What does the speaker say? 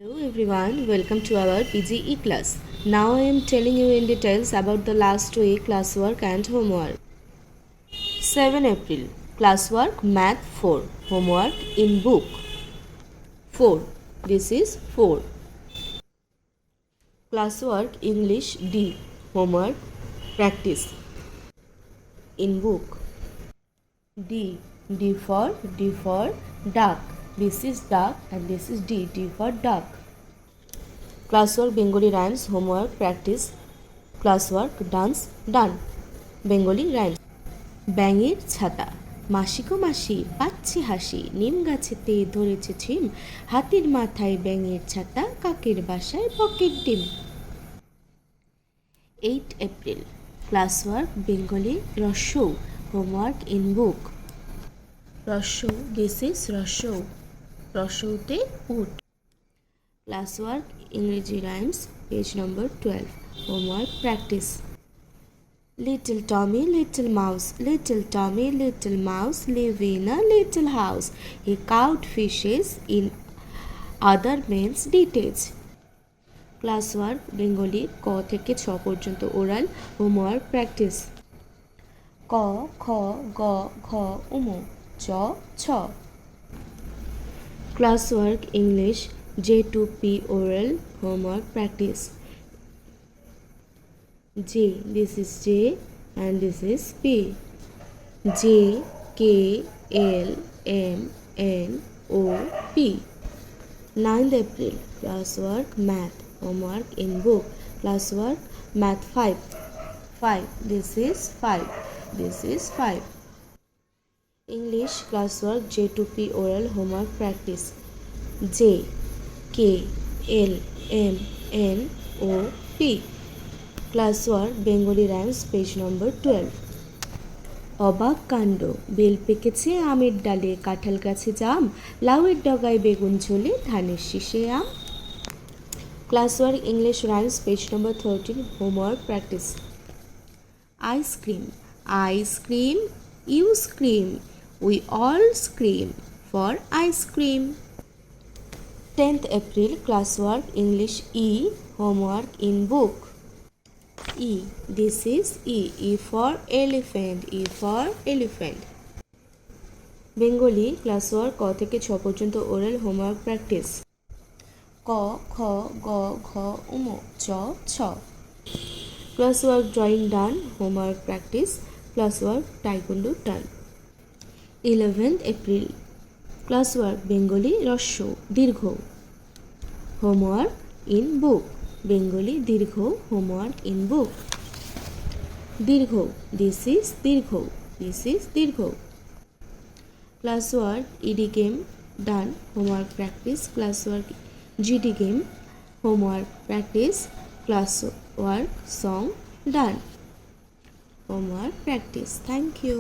Hello everyone, welcome to our PGE class. Now I am telling you in details about the last week classwork and homework. 7 April, classwork Math 4, homework in book. 4, this is 4. Classwork English D, homework practice. In book. D for duck. This is duck and this is D for duck. Classwork Bengali rhymes, homework practice. Classwork dance done. Bengali rhymes. ব্যাঙের ছাতা, মাসি গো মাসি পাচ্ছে হাসি, নিম গাছেতে ধরেছে ছিম, হাতির মাথায় ব্যাঙের ছাতা, কাকের বাসায় পকেট ডিম। 8 April, classwork Bengali রস্যৌ, homework in book. রস্যৌ, this is রস্যৌ, রস্যৌতে উট। Classwork English rhymes, page number 12, homework practice. Little Tommy, little mouse, little Tommy, little mouse live in a little house. He caught fishes in other men's details. Classwork Bengali ক থেকে ছ পর্যন্ত oral, homework practice. ক খ গ ঘ উম চ ছ। Classwork English J to P oral, homework practice. J, this is J and this is P. J, K, L, M, N, O, P. 9th April, classwork Math, homework in book. Classwork Math 5. 5, this is 5, this is 5. English classwork J to P oral, homework practice. J, K, L, M, N, O, P. Classwork Bengali rhymes, page number 12. অবাক কাণ্ড, bell পেকেছে আমের ডালে, কাঁঠাল গাছে জাম, লাউয়ের ডগায় বেগুন ঝোলে, ধানের শীষে আম। Classwork English rhymes, page number 13, homework practice. Ice cream, ice cream, you scream, we all scream for ice cream. 10th April, classwork English E, homework in book. E, this is E. E for elephant, E for elephant. Bengali classwork ক থেকে ছ পর্যন্ত oral, homework practice. ক খ গ ঘ উম চ ছ। Classwork drawing done, homework practice. Classwork taekwondo done. 11th April, classwork Bengali রস্যৌ দীর্ঘ, homework in book. Bengali দীর্ঘ, homework in book. দীর্ঘ, this is দীর্ঘ, this is দীর্ঘ। Classwork ED game done, homework practice. Classwork GD game, homework practice. Classwork song done, homework practice. Thank you.